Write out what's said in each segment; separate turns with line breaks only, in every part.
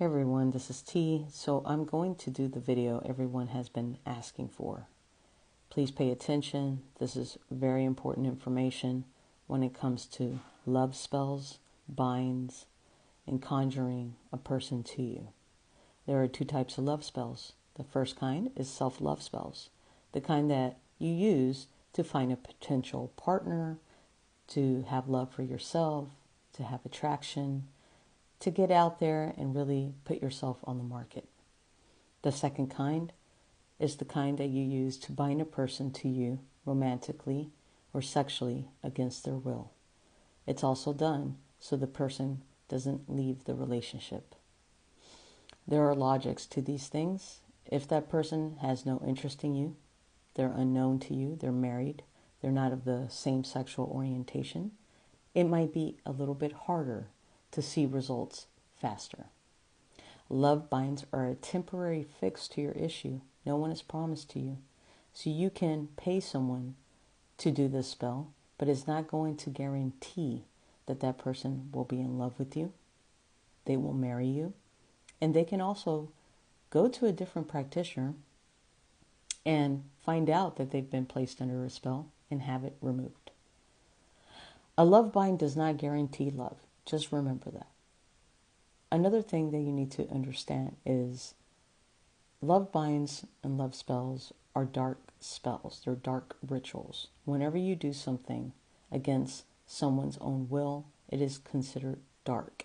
Hey everyone, this is T. So I'm going to do the video everyone has been asking for. Please pay attention. This is very important information when it comes to love spells, binds, and conjuring a person to you. There are two types of love spells. The first kind is self-love spells, the kind that you use to find a potential partner, to have love for yourself, to have attraction, to get out there and really put yourself on the market. The second kind is the kind that you use to bind a person to you romantically or sexually against their will. It's also done so the person doesn't leave the relationship. There are logics to these things. If that person has no interest in you, they're unknown to you, they're married, they're not of the same sexual orientation, it might be a little bit harder to see results faster. Love binds are a temporary fix to your issue. No one is promised to you. So you can pay someone to do this spell, but it's not going to guarantee that that person will be in love with you. They will marry you. And they can also go to a different practitioner and find out that they've been placed under a spell and have it removed. A love bind does not guarantee love. Just remember that. Another thing that you need to understand is love binds and love spells are dark spells. They're dark rituals. Whenever you do something against someone's own will, it is considered dark.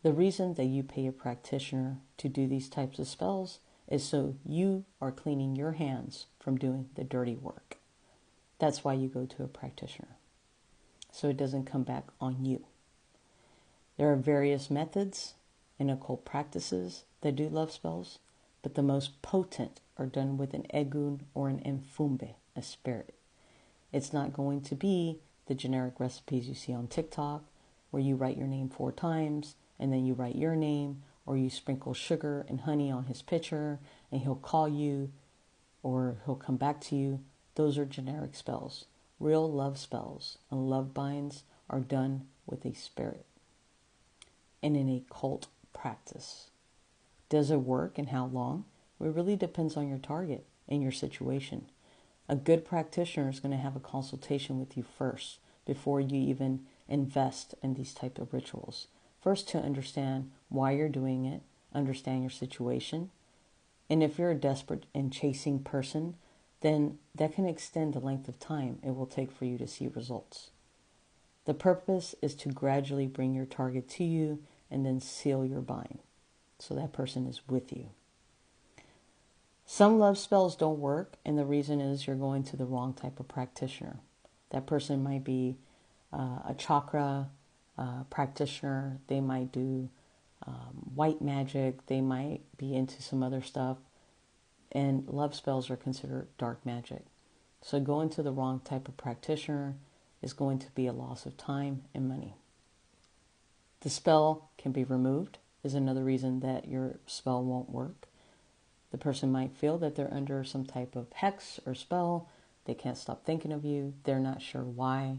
The reason that you pay a practitioner to do these types of spells is so you are cleaning your hands from doing the dirty work. That's why you go to a practitioner, so it doesn't come back on you. There are various methods and occult practices that do love spells, but the most potent are done with an egun or an enfumbe, a spirit. It's not going to be the generic recipes you see on TikTok, where you write your name 4 times, and then you write your name, or you sprinkle sugar and honey on his picture, and he'll call you, or he'll come back to you. Those are generic spells. Real love spells and love binds are done with a spirit and in a cult practice. Does it work and how long? It really depends on your target and your situation. A good practitioner is going to have a consultation with you first before you even invest in these type of rituals. First, to understand why you're doing it, understand your situation. And if you're a desperate and chasing person, then that can extend the length of time it will take for you to see results. The purpose is to gradually bring your target to you and then seal your bind so that person is with you. Some love spells don't work, and the reason is you're going to the wrong type of practitioner. That person might be a chakra practitioner. They might do white magic. They might be into some other stuff. And love spells are considered dark magic. So going to the wrong type of practitioner is going to be a loss of time and money. The spell can be removed is another reason that your spell won't work. The person might feel that they're under some type of hex or spell. They can't stop thinking of you. They're not sure why.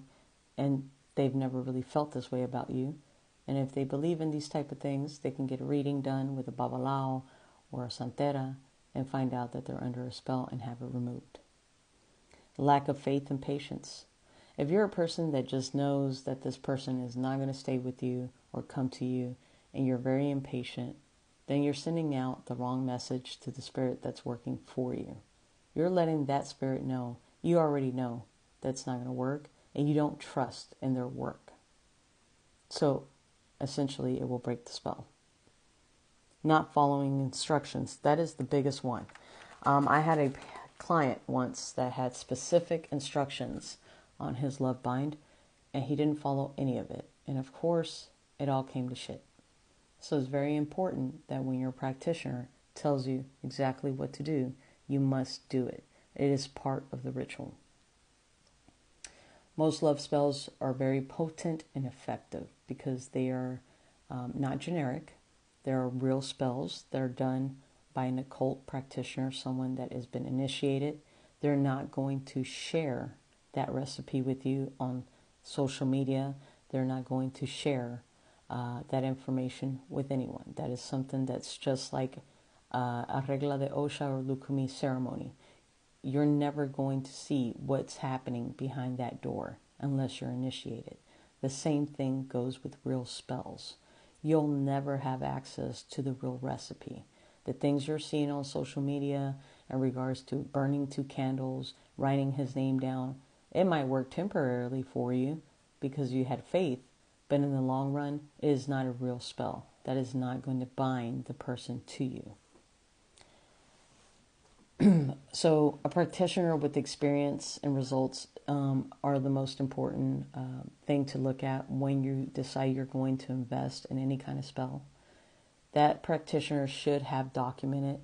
And they've never really felt this way about you. And if they believe in these type of things, they can get a reading done with a babalao or a santera and find out that they're under a spell and have it removed. Lack of faith and patience. If you're a person that just knows that this person is not going to stay with you or come to you, and you're very impatient, then you're sending out the wrong message to the spirit that's working for you. You're letting that spirit know, you already know that's not going to work, and you don't trust in their work. So, essentially, it will break the spell. Not following instructions. That is the biggest one. I had a client once that had specific instructions on his love bind, and he didn't follow any of it. And of course, it all came to shit. So it's very important that when your practitioner tells you exactly what to do, you must do it. It is part of the ritual. Most love spells are very potent and effective because they are not generic. There are real spells that are done by an occult practitioner, someone that has been initiated. They're not going to share that recipe with you on social media. They're not going to share that information with anyone. That is something that's just like a regla de Osha or Lukumi ceremony. You're never going to see what's happening behind that door unless you're initiated. The same thing goes with real spells. You'll never have access to the real recipe. The things you're seeing on social media in regards to burning 2 candles, writing his name down, it might work temporarily for you because you had faith, but in the long run, it is not a real spell. That is not going to bind the person to you. So a practitioner with experience and results are the most important thing to look at when you decide you're going to invest in any kind of spell. That practitioner should have documented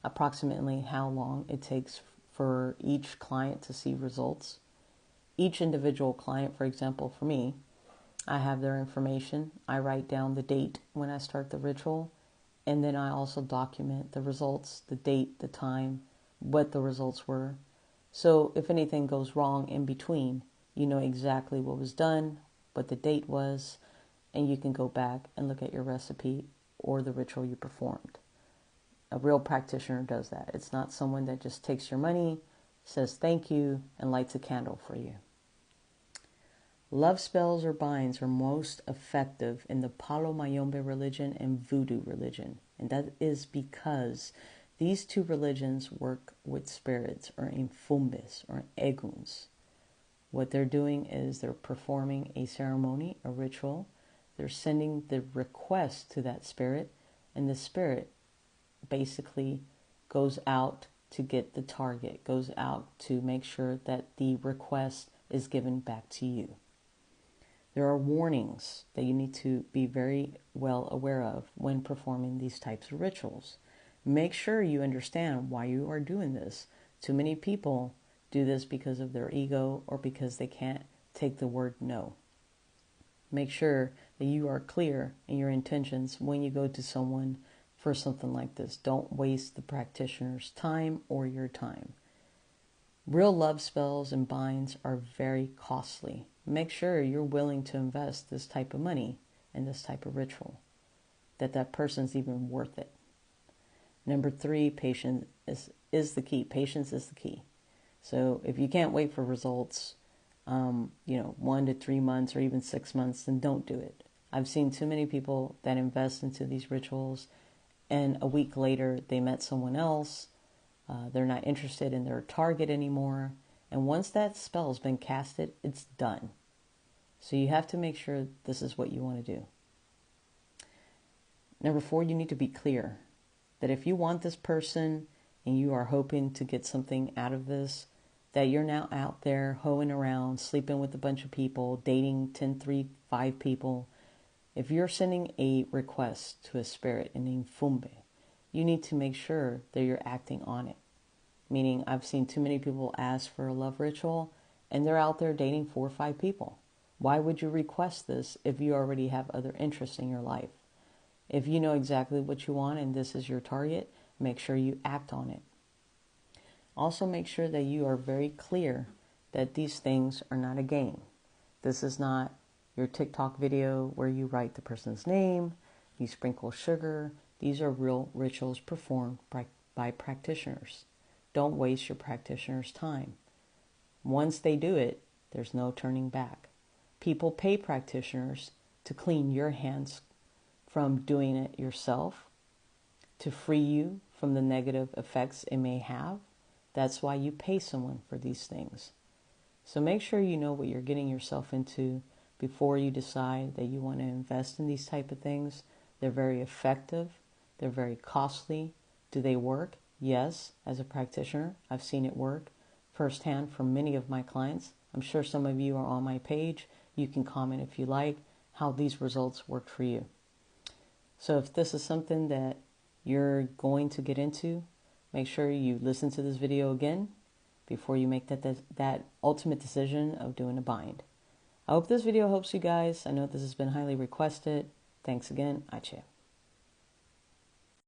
approximately how long it takes for each client to see results. Each individual client, for example, for me, I have their information. I write down the date when I start the ritual, and then I also document the results, the date, the time, what the results were. So if anything goes wrong in between, you know exactly what was done, what the date was, and you can go back and look at your recipe or the ritual you performed. A real practitioner does that. It's not someone that just takes your money, says thank you, and lights a candle for you. Love spells or binds are most effective in the Palo Mayombe religion and Voodoo religion. And that is because these 2 religions work with spirits or infumbes or eguns. What they're doing is they're performing a ceremony, a ritual. They're sending the request to that spirit, and the spirit basically goes out to get the target, goes out to make sure that the request is given back to you. There are warnings that you need to be very well aware of when performing these types of rituals. Make sure you understand why you are doing this. Too many people do this because of their ego or because they can't take the word no. Make sure that you are clear in your intentions when you go to someone for something like this. Don't waste the practitioner's time or your time. Real love spells and binds are very costly. Make sure you're willing to invest this type of money in this type of ritual, that person's even worth it. Number 3, patience is the key. Patience is the key. So if you can't wait for results, 1 to 3 months or even 6 months, then don't do it. I've seen too many people that invest into these rituals, and a week later they met someone else. They're not interested in their target anymore. And once that spell's been casted, it's done. So you have to make sure this is what you want to do. Number 4, you need to be clear that if you want this person and you are hoping to get something out of this, that you're now out there hoeing around, sleeping with a bunch of people, dating 10, 3, 5 people. If you're sending a request to a spirit, an infumbe, you need to make sure that you're acting on it. Meaning, I've seen too many people ask for a love ritual and they're out there dating 4 or 5 people. Why would you request this if you already have other interests in your life? If you know exactly what you want and this is your target, make sure you act on it. Also, make sure that you are very clear that these things are not a game. This is not your TikTok video where you write the person's name, you sprinkle sugar. These are real rituals performed by practitioners. Don't waste your practitioner's time. Once they do it, there's no turning back. People pay practitioners to clean your hands from doing it yourself, to free you from the negative effects it may have. That's why you pay someone for these things. So make sure you know what you're getting yourself into before you decide that you want to invest in these type of things. They're very effective. They're very costly. Do they work? Yes. As a practitioner, I've seen it work firsthand for many of my clients. I'm sure some of you are on my page. You can comment if you like how these results worked for you. So if this is something that you're going to get into, make sure you listen to this video again before you make that ultimate decision of doing a bind. I hope this video helps you guys. I know this has been highly requested. Thanks again. Ache.